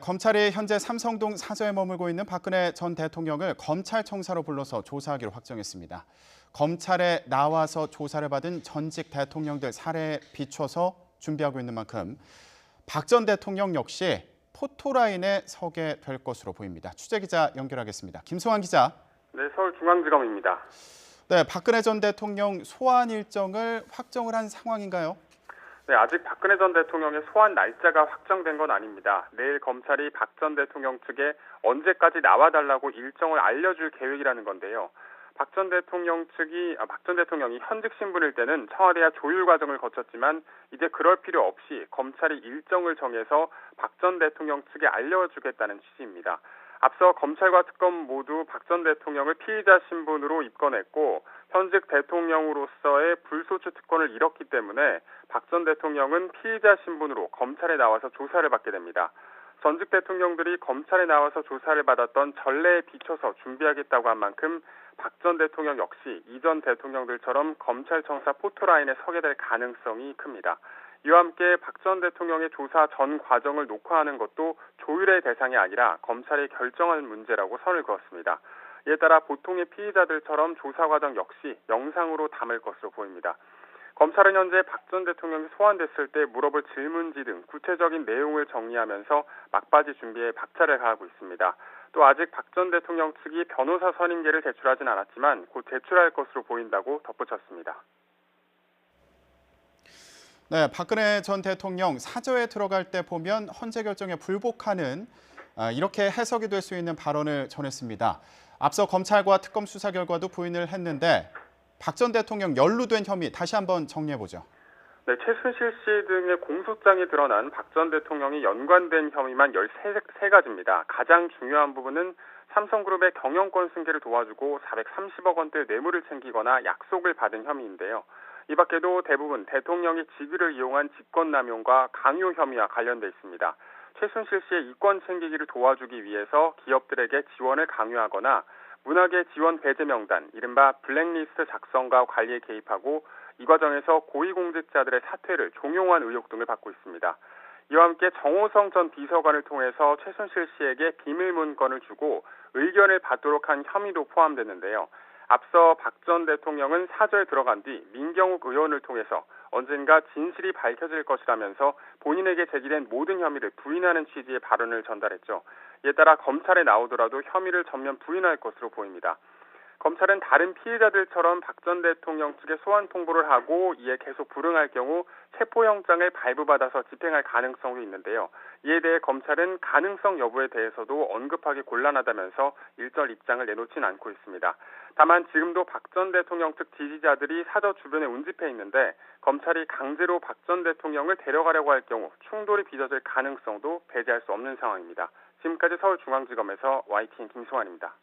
검찰이 현재 삼성동 사저에 머물고 있는 박근혜 전 대통령을 검찰청사로 불러서 조사하기로 확정했습니다. 검찰에 나와서 조사를 받은 전직 대통령들 사례에 비춰서 준비하고 있는 만큼 박 전 대통령 역시 포토라인에 서게 될 것으로 보입니다. 취재기자 연결하겠습니다. 김소환 기자. 네, 서울중앙지검입니다. 네, 박근혜 전 대통령 소환 일정을 확정을 한 상황인가요? 네, 아직 박근혜 전 대통령의 소환 날짜가 확정된 건 아닙니다. 내일 검찰이 박 전 대통령 측에 언제까지 나와달라고 일정을 알려줄 계획이라는 건데요. 박 전 대통령이 현직 신분일 때는 청와대와 조율 과정을 거쳤지만 이제 그럴 필요 없이 검찰이 일정을 정해서 박 전 대통령 측에 알려주겠다는 취지입니다. 앞서 검찰과 특검 모두 박 전 대통령을 피의자 신분으로 입건했고 현직 대통령으로서의 불소추 특권을 잃었기 때문에 박 전 대통령은 피의자 신분으로 검찰에 나와서 조사를 받게 됩니다. 전직 대통령들이 검찰에 나와서 조사를 받았던 전례에 비춰서 준비하겠다고 한 만큼 박 전 대통령 역시 이전 대통령들처럼 검찰청사 포토라인에 서게 될 가능성이 큽니다. 이와 함께 박 전 대통령의 조사 전 과정을 녹화하는 것도 조율의 대상이 아니라 검찰이 결정할 문제라고 선을 그었습니다. 이에 따라 보통의 피의자들처럼 조사 과정 역시 영상으로 담을 것으로 보입니다. 검찰은 현재 박 전 대통령이 소환됐을 때 물어볼 질문지 등 구체적인 내용을 정리하면서 막바지 준비에 박차를 가하고 있습니다. 또 아직 박 전 대통령 측이 변호사 선임계를 제출하진 않았지만 곧 제출할 것으로 보인다고 덧붙였습니다. 네, 박근혜 전 대통령 사저에 들어갈 때 보면 헌재 결정에 불복하는 이렇게 해석이 될 수 있는 발언을 전했습니다. 앞서 검찰과 특검 수사 결과도 부인을 했는데 박 전 대통령 연루된 혐의 다시 한번 정리해보죠. 네, 최순실 씨 등의 공소장에 드러난 박 전 대통령이 연관된 혐의만 13가지입니다. 가장 중요한 부분은 삼성그룹의 경영권 승계를 도와주고 430억 원대 뇌물을 챙기거나 약속을 받은 혐의인데요. 이 밖에도 대부분 대통령이 직위를 이용한 직권남용과 강요 혐의와 관련돼 있습니다. 최순실 씨의 이권 챙기기를 도와주기 위해서 기업들에게 지원을 강요하거나 문학의 지원 배제 명단, 이른바 블랙리스트 작성과 관리에 개입하고 이 과정에서 고위공직자들의 사퇴를 종용한 의혹 등을 받고 있습니다. 이와 함께 정호성 전 비서관을 통해서 최순실 씨에게 비밀 문건을 주고 의견을 받도록 한 혐의도 포함됐는데요. 앞서 박 전 대통령은 사저에 들어간 뒤 민경욱 의원을 통해서 언젠가 진실이 밝혀질 것이라면서 본인에게 제기된 모든 혐의를 부인하는 취지의 발언을 전달했죠. 이에 따라 검찰에 나오더라도 혐의를 전면 부인할 것으로 보입니다. 검찰은 다른 피해자들처럼 박 전 대통령 측에 소환 통보를 하고 이에 계속 불응할 경우 체포영장을 발부받아서 집행할 가능성도 있는데요. 이에 대해 검찰은 가능성 여부에 대해서도 언급하기 곤란하다면서 일절 입장을 내놓지는 않고 있습니다. 다만 지금도 박 전 대통령 측 지지자들이 사저 주변에 운집해 있는데 검찰이 강제로 박 전 대통령을 데려가려고 할 경우 충돌이 빚어질 가능성도 배제할 수 없는 상황입니다. 지금까지 서울중앙지검에서 YTN 김소환입니다.